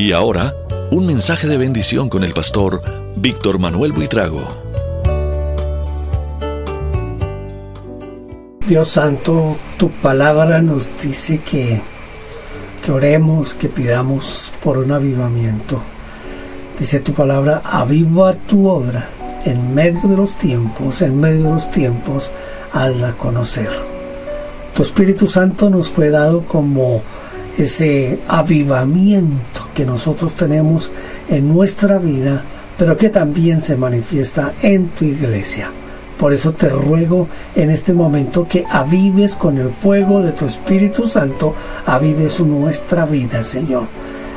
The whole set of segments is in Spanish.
Y ahora, un mensaje de bendición con el pastor Víctor Manuel Buitrago. Dios santo, tu palabra nos dice que oremos, que pidamos por un avivamiento. Dice tu palabra: aviva tu obra en medio de los tiempos, hazla conocer. Tu Espíritu Santo nos fue dado como ese avivamiento que nosotros tenemos en nuestra vida, pero que también se manifiesta en tu iglesia. Por eso te ruego en este momento que avives con el fuego de tu Espíritu Santo, avives nuestra vida, Señor.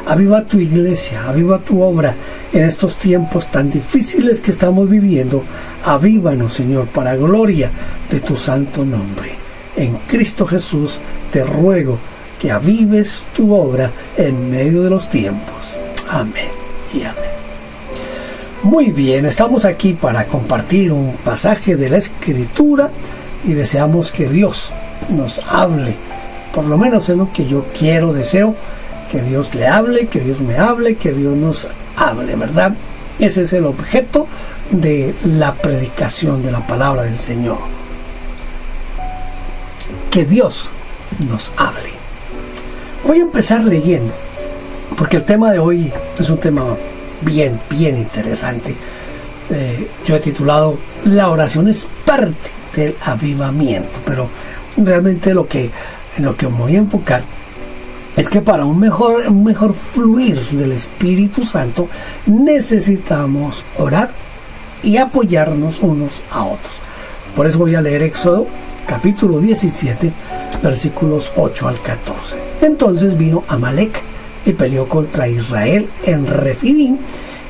Aviva tu iglesia, aviva tu obra en estos tiempos tan difíciles que estamos viviendo. Avívanos, Señor, para gloria de tu santo nombre. En Cristo Jesús te ruego que avives tu obra en medio de los tiempos. Amén y amén. Muy bien, estamos aquí para compartir un pasaje de la Escritura y deseamos que Dios nos hable. Por lo menos es lo que yo deseo, que Dios le hable, que Dios me hable, que Dios nos hable, ¿verdad? Ese es el objeto de la predicación de la palabra del Señor. Que Dios nos hable. Voy a empezar leyendo, porque el tema de hoy es un tema bien interesante. Yo he titulado "La oración es parte del avivamiento", pero realmente en lo que me voy a enfocar es que para un mejor fluir del Espíritu Santo necesitamos orar y apoyarnos unos a otros. Por eso voy a leer Éxodo capítulo 17 versículos 8 al 14. Entonces vino Amalec y peleó contra Israel en Refidim,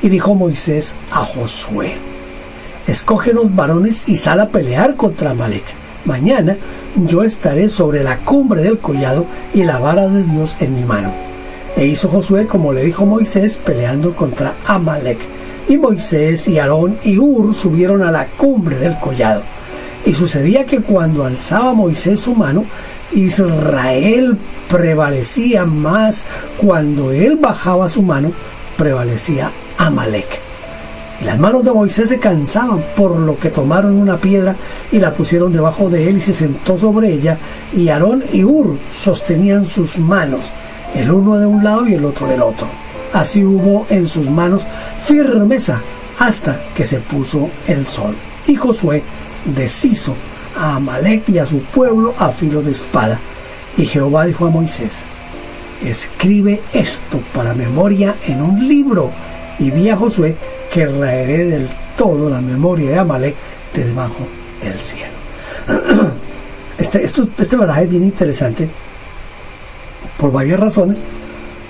y dijo Moisés a Josué: escógenos varones y sal a pelear contra Amalec. Mañana yo estaré sobre la cumbre del collado y la vara de Dios en mi mano. E hizo Josué como le dijo Moisés, peleando contra Amalec. Y Moisés y Aarón y Hur subieron a la cumbre del collado. Y sucedía que cuando alzaba Moisés su mano, Israel prevalecía, más cuando él bajaba su mano, prevalecía Amalec. Y las manos de Moisés se cansaban, por lo que tomaron una piedra y la pusieron debajo de él y se sentó sobre ella, y Aarón y Hur sostenían sus manos, el uno de un lado y el otro del otro. Así hubo en sus manos firmeza hasta que se puso el sol. Y Josué deshizo a Amalec y a su pueblo a filo de espada. Y Jehová dijo a Moisés: escribe esto para memoria en un libro, y di a Josué que raeré del todo la memoria de Amalec de debajo del cielo. Este pasaje es bien interesante por varias razones,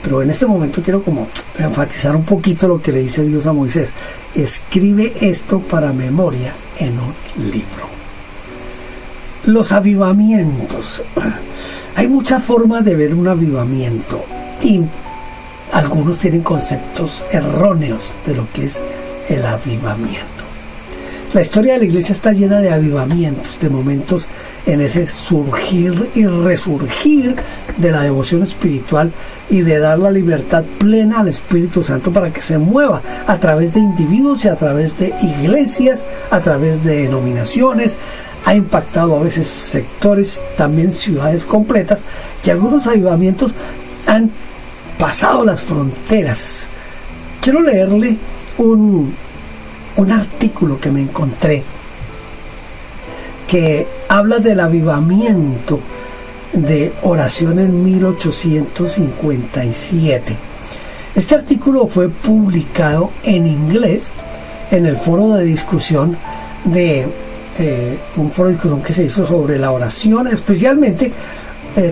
pero en este momento quiero como enfatizar un poquito lo que le dice Dios a Moisés: escribe esto para memoria en un libro. Los avivamientos. Hay muchas formas de ver un avivamiento y algunos tienen conceptos erróneos de lo que es el avivamiento. La historia de la iglesia está llena de avivamientos, de momentos en ese surgir y resurgir de la devoción espiritual y de dar la libertad plena al Espíritu Santo para que se mueva a través de individuos y a través de iglesias, a través de denominaciones. Ha impactado a veces sectores, también ciudades completas, y algunos avivamientos han pasado las fronteras. Quiero leerle un artículo que me encontré que habla del avivamiento de oración en 1857. Este artículo fue publicado en inglés en el foro de discusión un foro de discusión que se hizo sobre la oración, especialmente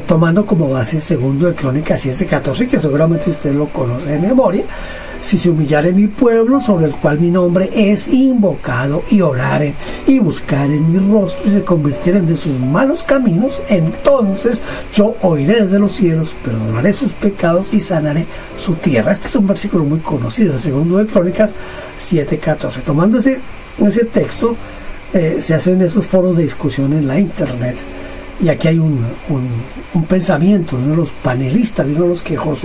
tomando como base segundo de Crónicas 7:14, que seguramente usted lo conoce de memoria: si se humillare mi pueblo, sobre el cual mi nombre es invocado, y oraren y buscaren mi rostro y se convirtieren de sus malos caminos, entonces yo oiré desde los cielos, perdonaré sus pecados y sanaré su tierra. Este es un versículo muy conocido, segundo de Crónicas 7:14. Tomando ese texto, se hacen esos foros de discusión en la internet Y aquí hay un pensamiento de uno de los panelistas, de uno de los que dejó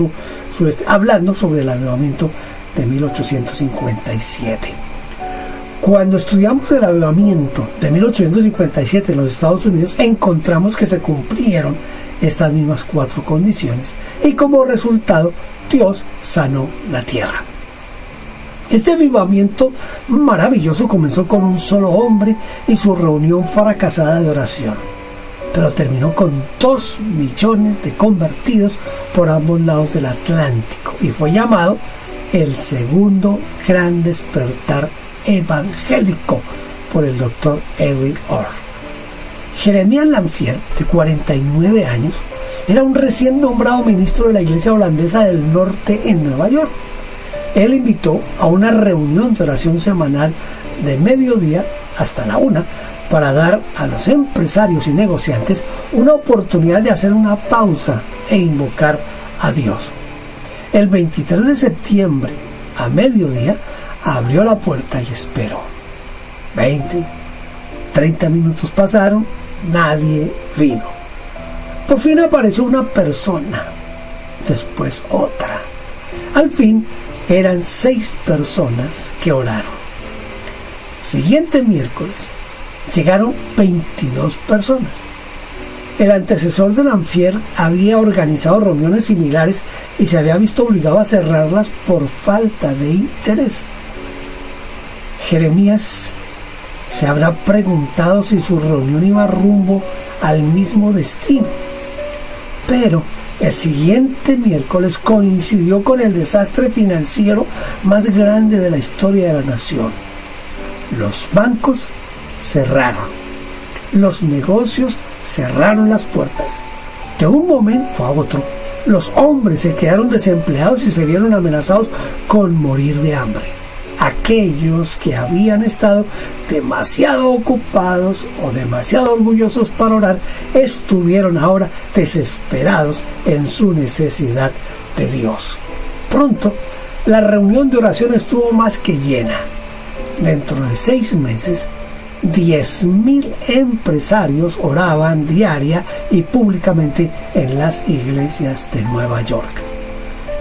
hablando sobre el avivamiento de 1857. Cuando estudiamos el avivamiento de 1857 en los Estados Unidos, encontramos que se cumplieron estas mismas 4 condiciones y como resultado Dios sanó la tierra. Este avivamiento maravilloso comenzó con un solo hombre y su reunión fracasada de oración, pero terminó con 2 millones de convertidos por ambos lados del Atlántico y fue llamado el segundo gran despertar evangélico por el doctor Edwin Orr. Jeremías Lanphier, de 49 años, era un recién nombrado ministro de la Iglesia Holandesa del Norte en Nueva York. Él invitó a una reunión de oración semanal de mediodía hasta la 1 para dar a los empresarios y negociantes una oportunidad de hacer una pausa e invocar a Dios. El 23 de septiembre, a mediodía, abrió la puerta y esperó. 20, 30 minutos pasaron, nadie vino. Por fin apareció una persona, después otra. Al fin eran 6 personas que oraron. Siguiente miércoles llegaron 22 personas. El antecesor de Lanphier había organizado reuniones similares y se había visto obligado a cerrarlas por falta de interés. Jeremías se habrá preguntado si su reunión iba rumbo al mismo destino. Pero el siguiente miércoles coincidió con el desastre financiero más grande de la historia de la nación. Los bancos cerraron. Los negocios cerraron las puertas. De un momento a otro, los hombres se quedaron desempleados y se vieron amenazados con morir de hambre. Aquellos que habían estado demasiado ocupados o demasiado orgullosos para orar, estuvieron ahora desesperados en su necesidad de Dios. Pronto, la reunión de oración estuvo más que llena. Dentro de 6 meses, 10,000 empresarios oraban diaria y públicamente en las iglesias de Nueva York.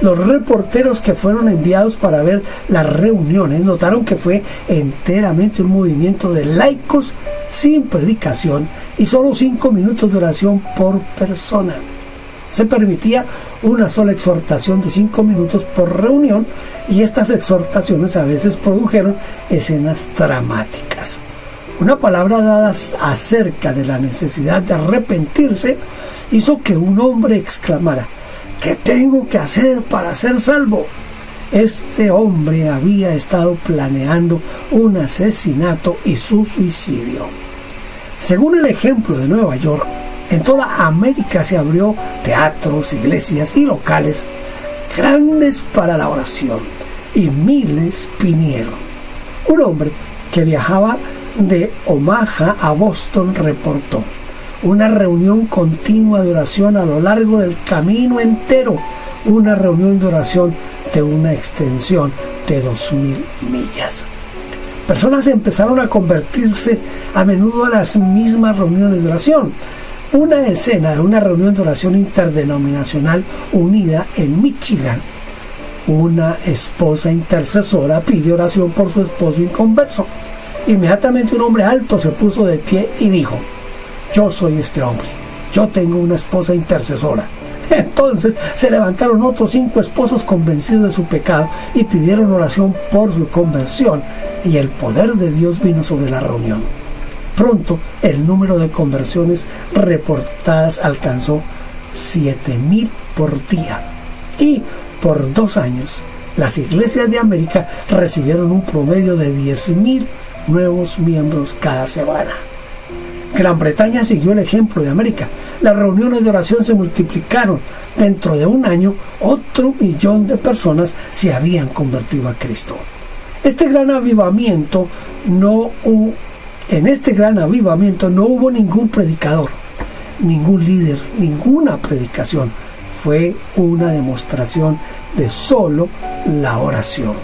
Los reporteros que fueron enviados para ver las reuniones notaron que fue enteramente un movimiento de laicos sin predicación y solo 5 minutos de oración por persona. Se permitía una sola exhortación de 5 minutos por reunión y estas exhortaciones a veces produjeron escenas dramáticas. Una palabra dada acerca de la necesidad de arrepentirse hizo que un hombre exclamara: ¿qué tengo que hacer para ser salvo? Este hombre había estado planeando un asesinato y su suicidio. Según el ejemplo de Nueva York, en toda América se abrió teatros, iglesias y locales grandes para la oración y miles vinieron. Un hombre que viajaba de Omaha a Boston reportó: una reunión continua de oración a lo largo del camino entero, una reunión de oración de una extensión de 2,000 millas. Personas empezaron a convertirse a menudo a las mismas reuniones de oración. Una escena de una reunión de oración interdenominacional unida en Michigan. Una esposa intercesora pidió oración por su esposo inconverso. Inmediatamente un hombre alto se puso de pie y dijo: yo soy este hombre, yo tengo una esposa intercesora. Entonces se levantaron otros 5 esposos convencidos de su pecado y pidieron oración por su conversión, y el poder de Dios vino sobre la reunión. Pronto el número de conversiones reportadas alcanzó 7,000 por día, y por 2 años las iglesias de América recibieron un promedio de 10,000 nuevos miembros cada semana. Gran Bretaña siguió el ejemplo de América. Las reuniones de oración se multiplicaron. Dentro de un año, otro 1,000,000 de personas se habían convertido a Cristo. En este gran avivamiento no hubo ningún predicador, ningún líder, ninguna predicación. Fue una demostración de solo la oración.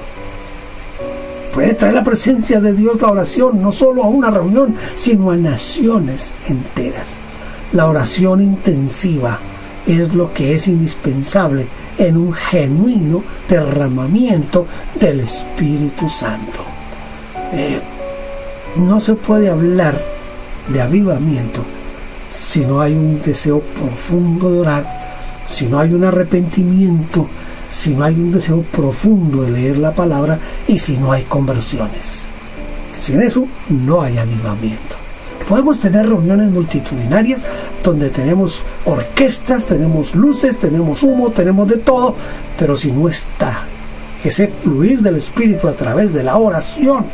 Puede traer la presencia de Dios la oración, no solo a una reunión, sino a naciones enteras. La oración intensiva es lo que es indispensable en un genuino derramamiento del Espíritu Santo. No se puede hablar de avivamiento si no hay un deseo profundo de orar, si no hay un arrepentimiento, si no hay un deseo profundo de leer la palabra y si no hay conversiones. Sin eso no hay avivamiento. Podemos tener reuniones multitudinarias donde tenemos orquestas, tenemos luces, tenemos humo, tenemos de todo, pero si no está ese fluir del Espíritu a través de la oración,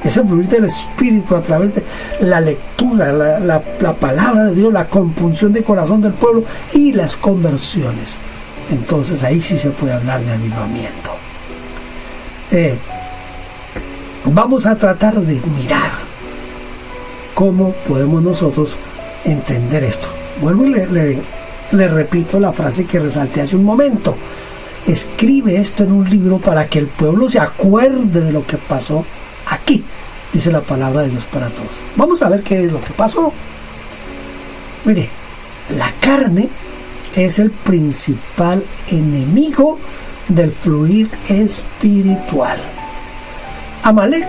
ese fluir del Espíritu a través de la lectura, la palabra de Dios, la compunción de corazón del pueblo y las conversiones, entonces ahí sí se puede hablar de avivamiento. Vamos a tratar de mirar cómo podemos nosotros entender esto. Vuelvo y le repito la frase que resalté hace un momento. Escribe esto en un libro para que el pueblo se acuerde de lo que pasó aquí, dice la palabra de Dios para todos. Vamos a ver qué es lo que pasó. Mire, la carne es el principal enemigo del fluir espiritual. Amalek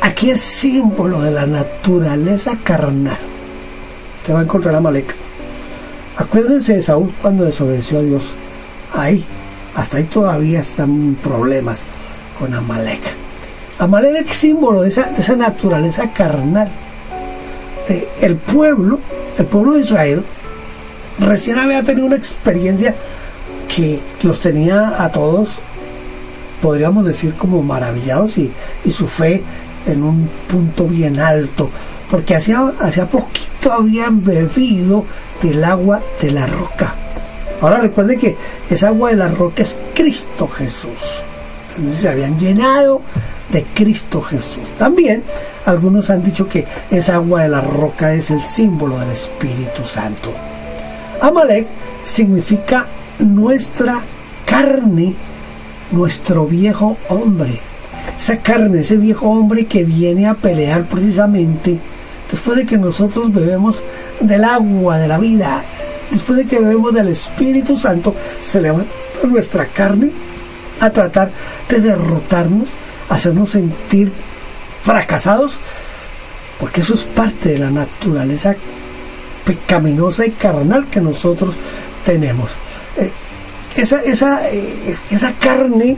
aquí es símbolo de la naturaleza carnal. Usted va a encontrar a Amalek. Acuérdense de Saúl cuando desobedeció a Dios. Hasta ahí todavía están problemas con Amalek. Amalek es símbolo de esa naturaleza carnal. El pueblo de Israel recién había tenido una experiencia que los tenía a todos, podríamos decir, como maravillados y su fe en un punto bien alto, porque hacía poquito habían bebido del agua de la roca. Ahora recuerde que esa agua de la roca es Cristo Jesús. Entonces se habían llenado de Cristo Jesús. También algunos han dicho que esa agua de la roca es el símbolo del Espíritu Santo. Amalek significa nuestra carne, nuestro viejo hombre. Esa carne, ese viejo hombre que viene a pelear precisamente después de que nosotros bebemos del agua de la vida, después de que bebemos del Espíritu Santo, se levanta nuestra carne a tratar de derrotarnos, hacernos sentir fracasados, porque eso es parte de la naturaleza pecaminosa y carnal que nosotros tenemos. Esa carne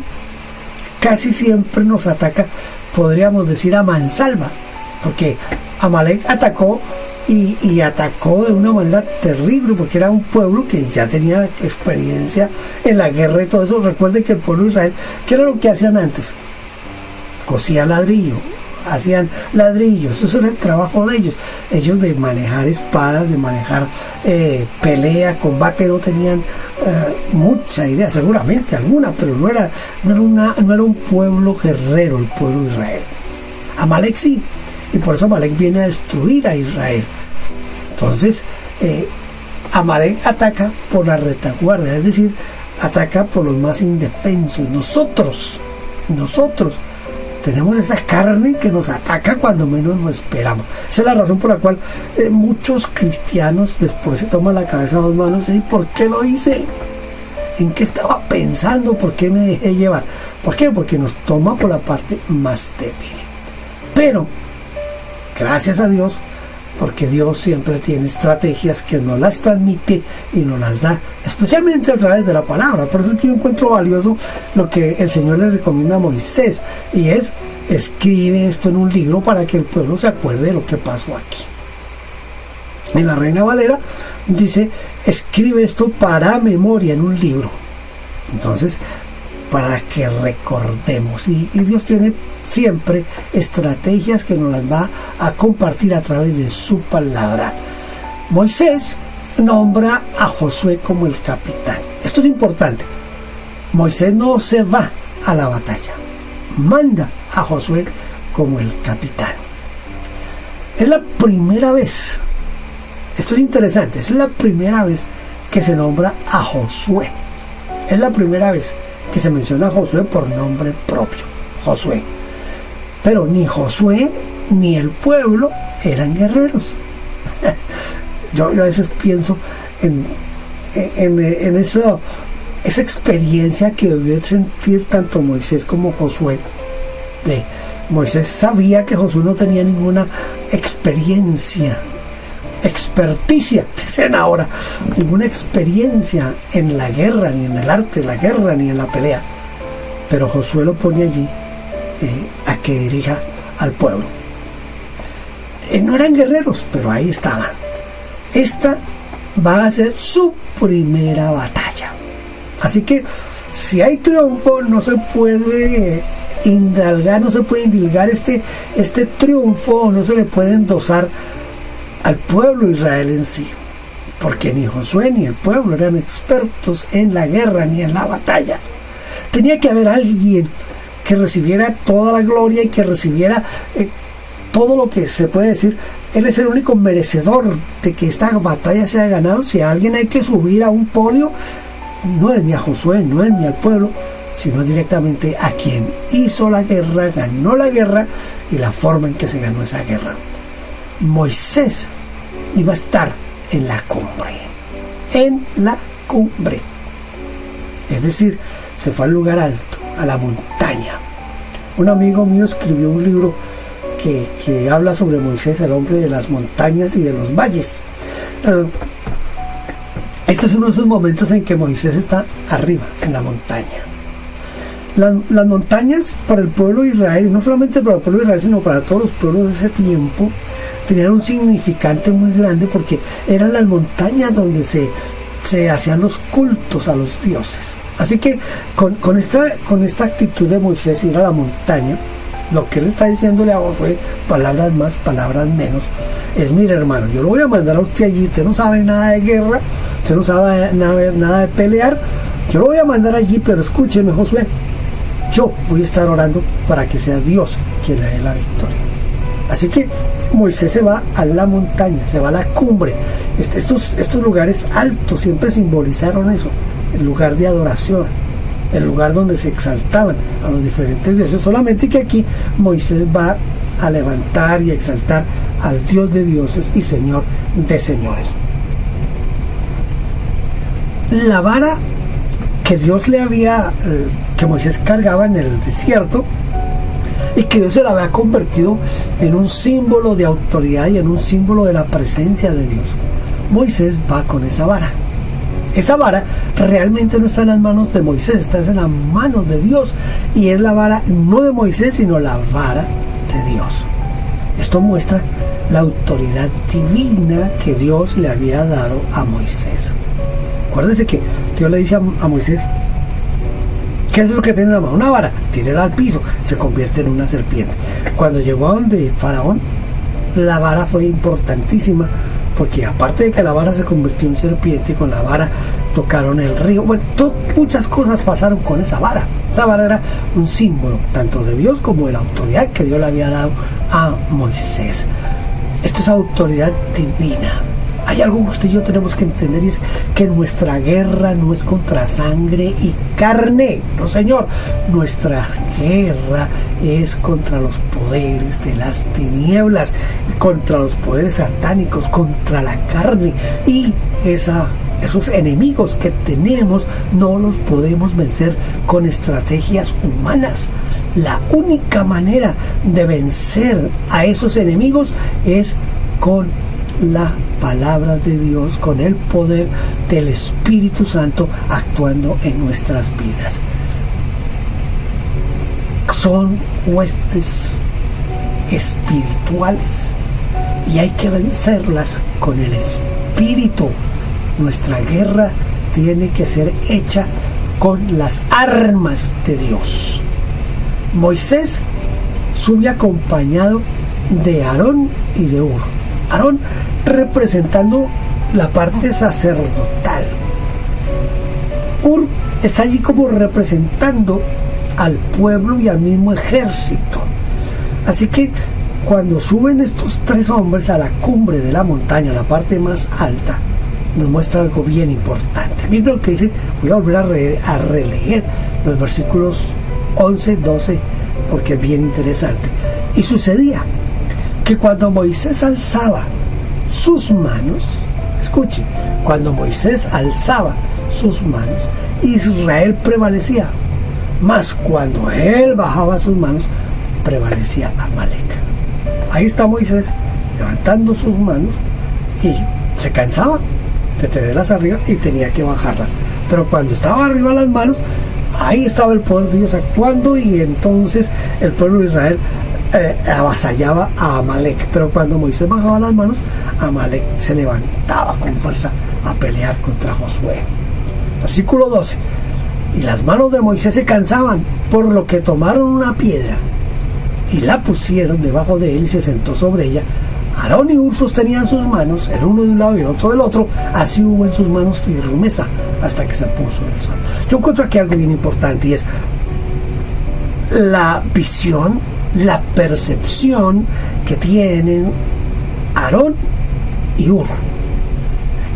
casi siempre nos ataca, podríamos decir, a mansalva, porque Amalek atacó y atacó de una manera terrible, porque era un pueblo que ya tenía experiencia en la guerra y todo eso. Recuerde que el pueblo de Israel, ¿qué era lo que hacían antes? Cosían ladrillo, hacían ladrillos, eso era el trabajo de ellos de manejar espadas, de manejar pelea, combate. No tenían mucha idea, seguramente alguna, pero no era un pueblo guerrero el pueblo de Israel. Amalek sí, y por eso Amalek viene a destruir a Israel. Entonces Amalek ataca por la retaguardia, es decir, ataca por los más indefensos. Nosotros tenemos esa carne que nos ataca cuando menos lo esperamos. Esa es la razón por la cual muchos cristianos después se toman la cabeza a dos manos y dicen: ¿por qué lo hice? ¿En qué estaba pensando? ¿Por qué me dejé llevar? ¿Por qué? Porque nos toma por la parte más débil. Pero gracias a Dios, porque Dios siempre tiene estrategias que nos las transmite y nos las da, especialmente a través de la palabra. Por eso es que yo encuentro valioso lo que el Señor le recomienda a Moisés, y es: escribe esto en un libro para que el pueblo se acuerde de lo que pasó aquí. En la Reina Valera dice: escribe esto para memoria en un libro. Entonces, para que recordemos, y Dios tiene siempre estrategias que nos las va a compartir a través de su palabra. Moisés nombra a Josué como el capitán. Esto es importante. Moisés no se va a la batalla, manda a Josué como el capitán. Es la primera vez, esto es interesante, es la primera vez que se nombra a Josué. Es la primera vez que se menciona a Josué por nombre propio, Josué. Pero ni Josué ni el pueblo eran guerreros. Yo a veces pienso en esa experiencia que debió sentir tanto Moisés como Josué. Moisés sabía que Josué no tenía ninguna experticia, dicen ahora, ninguna experiencia en la guerra, ni en el arte de la guerra, ni en la pelea. Pero Josué lo pone allí a que dirija al pueblo. No eran guerreros, pero ahí estaban. Esta va a ser su primera batalla. Así que si hay triunfo, no se puede indilgar este triunfo, no se le puede endosar al pueblo de Israel en sí, porque ni Josué ni el pueblo eran expertos en la guerra ni en la batalla. Tenía que haber alguien que recibiera toda la gloria y que recibiera todo lo que se puede decir. Él es el único merecedor de que esta batalla sea ganada. Si a alguien hay que subir a un podio, no es ni a Josué, no es ni al pueblo, sino directamente a quien hizo la guerra, ganó la guerra y la forma en que se ganó esa guerra. Moisés iba a estar en la cumbre, es decir, se fue al lugar alto, a la montaña. Un amigo mío escribió un libro que habla sobre Moisés, el hombre de las montañas y de los valles. Este es uno de esos momentos en que Moisés está arriba, en la montaña. Las montañas para el pueblo de Israel, y no solamente para el pueblo de Israel, sino para todos los pueblos de ese tiempo, tenían un significante muy grande, porque eran las montañas donde se hacían los cultos a los dioses. Así que con esta actitud de Moisés ir a la montaña, lo que él está diciéndole a Josué, palabras más, palabras menos, es: mire, hermano, yo lo voy a mandar a usted allí, usted no sabe nada de guerra, usted no sabe nada de pelear, yo lo voy a mandar allí, pero escúcheme, Josué, yo voy a estar orando para que sea Dios quien le dé la victoria. Así que Moisés se va a la montaña, se va a la cumbre. Estos lugares altos siempre simbolizaron eso, el lugar de adoración, el lugar donde se exaltaban a los diferentes dioses. Solamente que aquí Moisés va a levantar y a exaltar al Dios de dioses y Señor de señores. La vara que Dios que Moisés cargaba en el desierto, y que Dios se la había convertido en un símbolo de autoridad y en un símbolo de la presencia de Dios. Moisés va con esa vara. Esa vara realmente no está en las manos de Moisés, está en las manos de Dios, y es la vara no de Moisés, sino la vara de Dios. Esto muestra la autoridad divina que Dios le había dado a Moisés. Acuérdense que Dios le dice a Moisés: ¿qué es eso que tiene en la mano? Una vara, tírela al piso, se convierte en una serpiente. Cuando llegó a donde Faraón, la vara fue importantísima, porque aparte de que la vara se convirtió en serpiente, con la vara tocaron el río. Bueno, muchas cosas pasaron con esa vara. Esa vara era un símbolo tanto de Dios como de la autoridad que Dios le había dado a Moisés. Esto es autoridad divina. Hay algo que usted y yo tenemos que entender, y es que nuestra guerra no es contra sangre y carne, no señor. Nuestra guerra es contra los poderes de las tinieblas, contra los poderes satánicos, contra la carne, y esos enemigos que tenemos no los podemos vencer con estrategias humanas. La única manera de vencer a esos enemigos es con la palabra de Dios, con el poder del Espíritu Santo actuando en nuestras vidas. Son huestes espirituales y hay que vencerlas con el Espíritu. Nuestra guerra tiene que ser hecha con las armas de Dios. Moisés sube acompañado de Aarón y de Hur. Aarón representando la parte sacerdotal. Hur está allí como representando al pueblo y al mismo ejército. Así que cuando suben estos tres hombres a la cumbre de la montaña, la parte más alta, nos muestra algo bien importante. Miren lo que dice. Voy a volver a releer los versículos 11, 12, porque es bien interesante. Y sucedía que cuando Moisés alzaba sus manos, Escuche, cuando Moisés alzaba sus manos, Israel prevalecía. Mas cuando él bajaba sus manos, prevalecía Amalek. Ahí está Moisés levantando sus manos y se cansaba de tenerlas arriba y tenía que bajarlas. Pero cuando estaba arriba las manos, ahí estaba el poder de Dios actuando, y entonces el pueblo de Israel avasallaba a Amalek. Pero cuando Moisés bajaba las manos, Amalek se levantaba con fuerza a pelear contra Josué. Versículo 12. Y las manos de Moisés se cansaban, por lo que tomaron una piedra y la pusieron debajo de él y se sentó sobre ella. Aarón y Hur sostenían sus manos, el uno de un lado y el otro del otro. Así hubo en sus manos firmeza hasta que se puso el sol. Yo encuentro aquí algo bien importante, y es la visión, la percepción que tienen Aarón y Hur.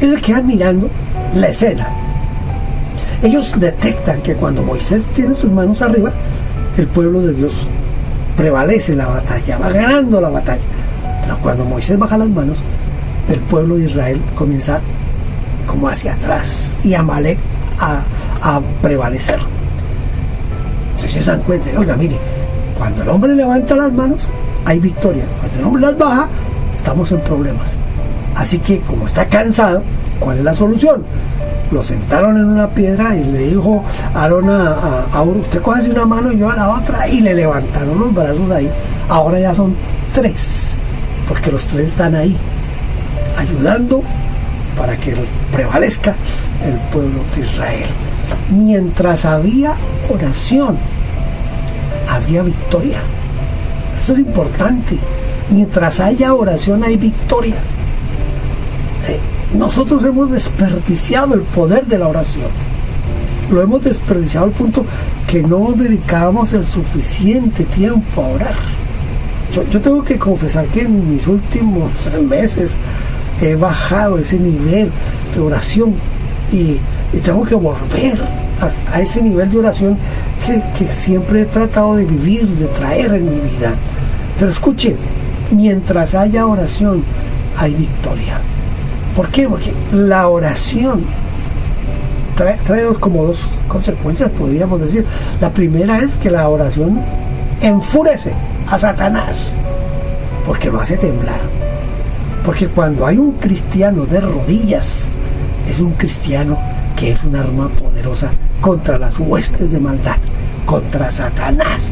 Ellos quedan mirando la escena. Ellos detectan que cuando Moisés tiene sus manos arriba, el pueblo de Dios prevalece en la batalla, va ganando la batalla. Pero cuando Moisés baja las manos, el pueblo de Israel comienza como hacia atrás, y Amalek a prevalecer. Entonces se dan cuenta, oiga, mire, cuando el hombre levanta las manos, hay victoria. Cuando el hombre las baja, estamos en problemas. Así que, como está cansado, ¿cuál es la solución? Lo sentaron en una piedra y le dijo Aarón a Hur: usted coge una mano y yo a la otra, y le levantaron los brazos ahí. Ahora ya son 3, porque los 3 están ahí ayudando para que prevalezca el pueblo de Israel. Mientras había oración, había victoria. Eso es importante. Mientras haya oración, hay victoria. Nosotros hemos desperdiciado el poder de la oración. Lo hemos desperdiciado al punto que no dedicábamos el suficiente tiempo a orar. Yo tengo que confesar que en mis últimos meses he bajado ese nivel de oración, y tengo que volver a ese nivel de oración que siempre he tratado de vivir, de traer en mi vida. Pero escuche, mientras haya oración, hay victoria. ¿Por qué? Porque la oración trae dos consecuencias, podríamos decir. La primera es que la oración enfurece a Satanás, porque lo hace temblar. Porque cuando hay un cristiano de rodillas, es un cristiano que es un arma poderosa contra las huestes de maldad, contra Satanás.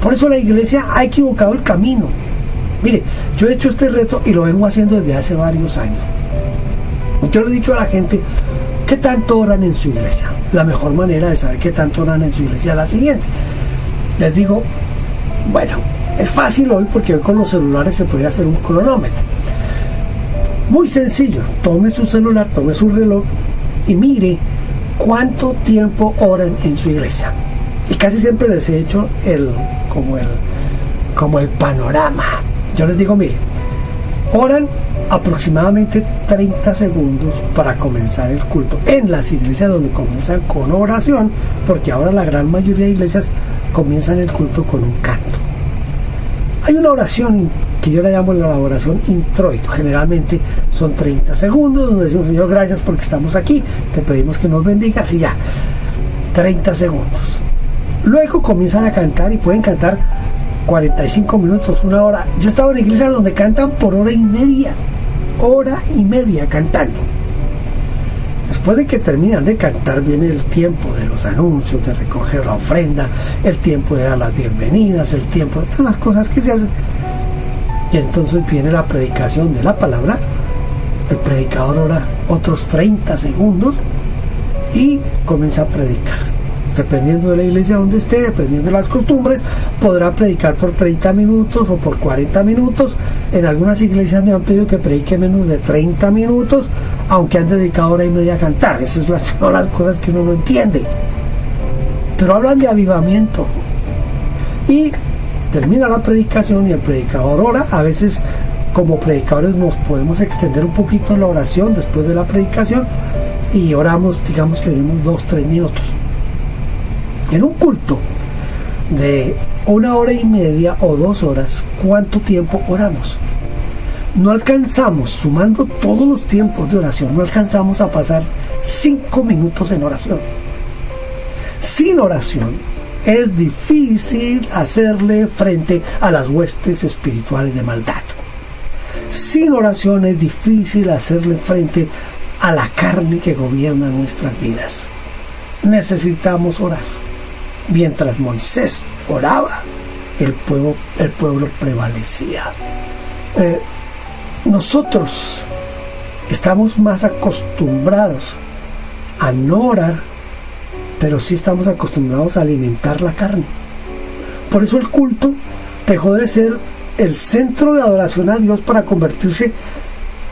Por eso la iglesia ha equivocado el camino. Mire, yo he hecho este reto y lo vengo haciendo desde hace varios años. Yo le he dicho a la gente: ¿qué tanto oran en su iglesia? La mejor manera de saber qué tanto oran en su iglesia es la siguiente. Les digo, bueno, es fácil hoy, porque hoy con los celulares se puede hacer un cronómetro. Muy sencillo: tome su celular, tome su reloj y mire cuánto tiempo oran en su iglesia. Y casi siempre les he hecho como el panorama. Yo les digo, mire, oran aproximadamente 30 segundos para comenzar el culto. En las iglesias donde comienzan con oración, porque ahora la gran mayoría de iglesias comienzan el culto con un canto. Hay una oración que yo la llamo la oración introito. Generalmente son 30 segundos, donde decimos: Señor, gracias porque estamos aquí, te pedimos que nos bendigas, y ya, 30 segundos. Luego comienzan a cantar, y pueden cantar 45 minutos, 1 hora. Yo he estado en iglesias donde cantan por hora y media cantando. Después de que terminan de cantar, viene el tiempo de los anuncios, de recoger la ofrenda, el tiempo de dar las bienvenidas, el tiempo de todas las cosas que se hacen. Y entonces viene la predicación de la palabra. El predicador ora otros 30 segundos y comienza a predicar. Dependiendo de la iglesia donde esté, dependiendo de las costumbres, podrá predicar por 30 minutos o por 40 minutos. En algunas iglesias me han pedido que predique menos de 30 minutos, aunque han dedicado hora y media a cantar. Esas son las cosas que uno no entiende. Pero hablan de avivamiento. Y termina la predicación y el predicador ora. A veces, como predicadores, nos podemos extender un poquito en la oración después de la predicación, y oramos, digamos que oremos 2-3 minutos. En un culto de 1 hora y media o 2 horas, ¿cuánto tiempo oramos? no alcanzamos, sumando todos los tiempos de oración, no alcanzamos a pasar 5 minutos en oración. Sin oración es difícil hacerle frente a las huestes espirituales de maldad. Sin oración es difícil hacerle frente a la carne que gobierna nuestras vidas. Necesitamos orar. Mientras Moisés oraba, el pueblo prevalecía. Nosotros estamos más acostumbrados a no orar, pero sí estamos acostumbrados a alimentar la carne. Por eso el culto dejó de ser el centro de adoración a Dios para convertirse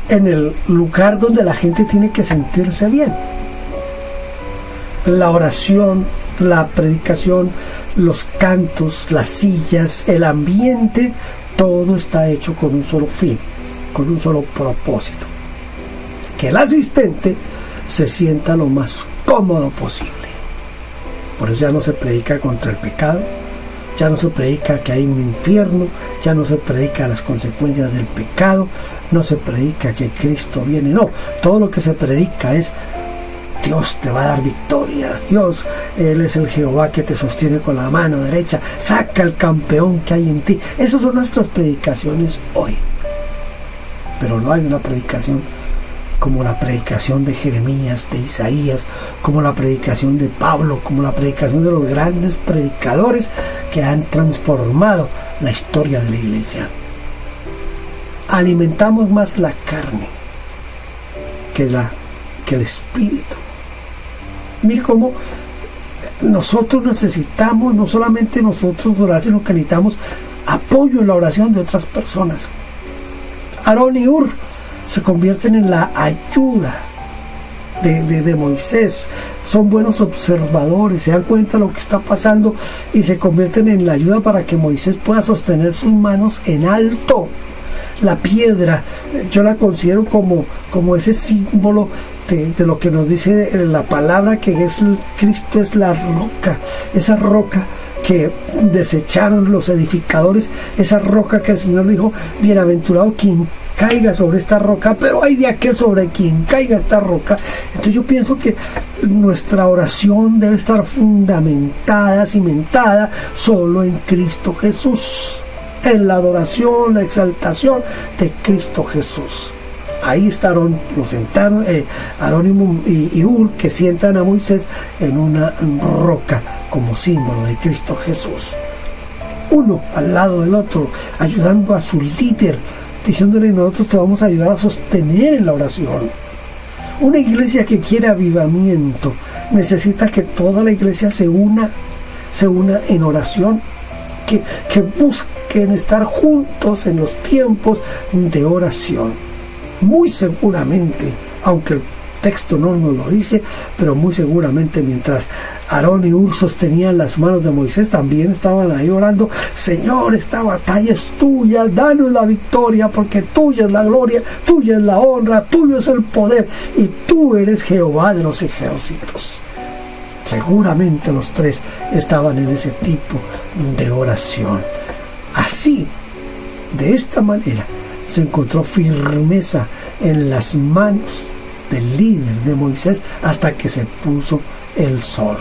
en el lugar donde la gente tiene que sentirse bien. La oración, la predicación, los cantos, las sillas, el ambiente, todo está hecho con un solo fin, con un solo propósito: que el asistente se sienta lo más cómodo posible. Por eso ya no se predica contra el pecado, ya no se predica que hay un infierno, ya no se predica las consecuencias del pecado, no se predica que Cristo viene, no, todo lo que se predica es: Dios te va a dar victorias, Dios, Él es el Jehová que te sostiene con la mano derecha, saca el campeón que hay en ti. Esas son nuestras predicaciones hoy. Pero no hay una predicación como la predicación de Jeremías, de Isaías, como la predicación de Pablo, como la predicación de los grandes predicadores que han transformado la historia de la iglesia. Alimentamos más la carne que el espíritu. Mire cómo nosotros necesitamos, no solamente nosotros orar, sino que necesitamos apoyo en la oración de otras personas. Aarón y Hur se convierten en la ayuda de Moisés. Son buenos observadores, se dan cuenta de lo que está pasando y se convierten en la ayuda para que Moisés pueda sostener sus manos en alto. La piedra, yo la considero como ese símbolo de lo que nos dice la palabra, que es Cristo, es la roca, esa roca que desecharon los edificadores, esa roca que el Señor dijo: bienaventurado quien caiga sobre esta roca, pero hay de aquel sobre quien caiga esta roca. Entonces yo pienso que nuestra oración debe estar fundamentada, cimentada solo en Cristo Jesús, en la adoración, la exaltación de Cristo Jesús. Ahí está Aarón, lo sentaron, Aarón y Hur, que sientan a Moisés en una roca como símbolo de Cristo Jesús. Uno al lado del otro, ayudando a su líder, diciéndole: nosotros te vamos a ayudar a sostener en la oración. Una iglesia que quiere avivamiento necesita que toda la iglesia se una en oración, que busquen estar juntos en los tiempos de oración. Muy seguramente, aunque el texto no nos lo dice, pero muy seguramente mientras Aarón y Hur sostenían las manos de Moisés, también estaban ahí orando: Señor, esta batalla es tuya, danos la victoria, porque tuya es la gloria, tuya es la honra, tuyo es el poder, y tú eres Jehová de los ejércitos. Seguramente los tres estaban en ese tipo de oración. Así, de esta manera, se encontró firmeza en las manos del líder de Moisés hasta que se puso el sol.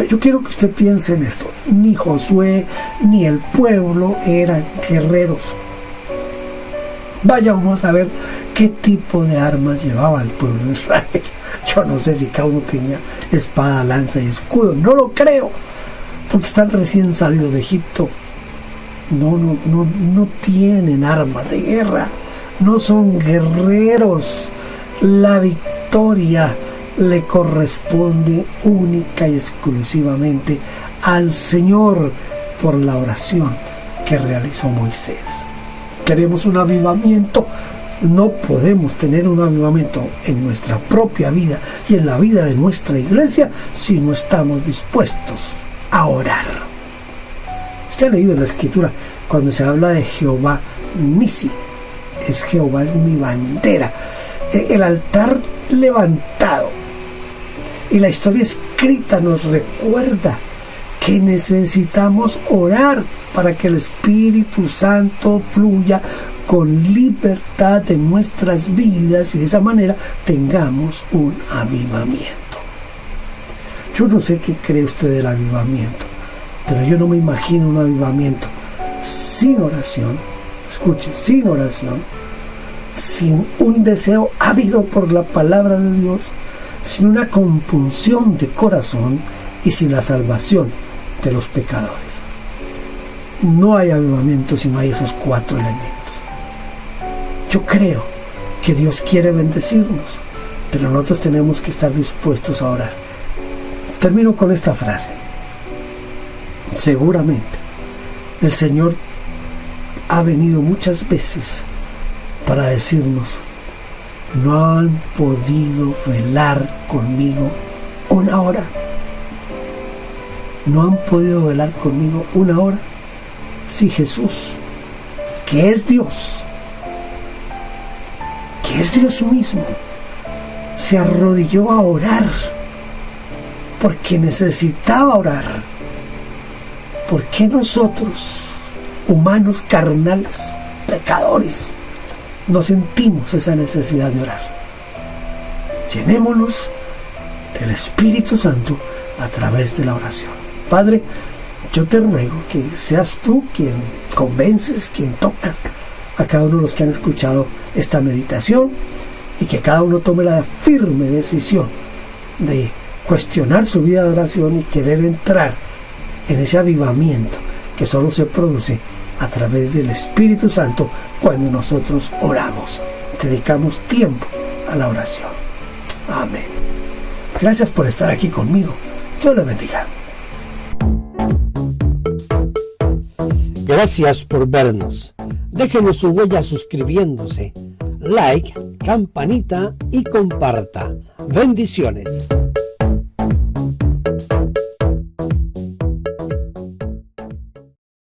Yo quiero que usted piense en esto: ni Josué ni el pueblo eran guerreros. Vaya uno a saber qué tipo de armas llevaba el pueblo de Israel. Yo no sé si cada uno tenía espada, lanza y escudo. No lo creo, porque están recién salidos de Egipto. No tienen armas de guerra, no son guerreros. La victoria le corresponde única y exclusivamente al Señor por la oración que realizó Moisés. Queremos un avivamiento. No podemos tener un avivamiento en nuestra propia vida y en la vida de nuestra iglesia si no estamos dispuestos a orar. Usted ha leído en la escritura cuando se habla de Jehová Nisi. Jehová es mi bandera. El altar levantado y la historia escrita nos recuerda que necesitamos orar para que el Espíritu Santo fluya con libertad en nuestras vidas y de esa manera tengamos un avivamiento. Yo no sé qué cree usted del avivamiento, pero yo no me imagino un avivamiento sin oración. Escuche, sin oración, sin un deseo ávido por la palabra de Dios, sin una compunción de corazón y sin la salvación de los pecadores. No hay avivamiento si no hay esos 4 elementos. Yo creo que Dios quiere bendecirnos, pero nosotros tenemos que estar dispuestos a orar. Termino con esta frase. Seguramente el Señor ha venido muchas veces para decirnos: no han podido velar conmigo una hora. No han podido velar conmigo una hora. Si Jesús, que es Dios mismo, se arrodilló a orar porque necesitaba orar, ¿por qué nosotros, humanos carnales, pecadores, no sentimos esa necesidad de orar? Llenémonos del Espíritu Santo a través de la oración. Padre, yo te ruego que seas tú quien convences, quien tocas a cada uno de los que han escuchado esta meditación, y que cada uno tome la firme decisión de cuestionar su vida de oración y querer entrar en ese avivamiento que solo se produce a través del Espíritu Santo cuando nosotros oramos, dedicamos tiempo a la oración. Amén. Gracias por estar aquí conmigo. Dios les bendiga. Gracias por vernos. Déjenos su huella suscribiéndose, like, campanita y comparta. Bendiciones.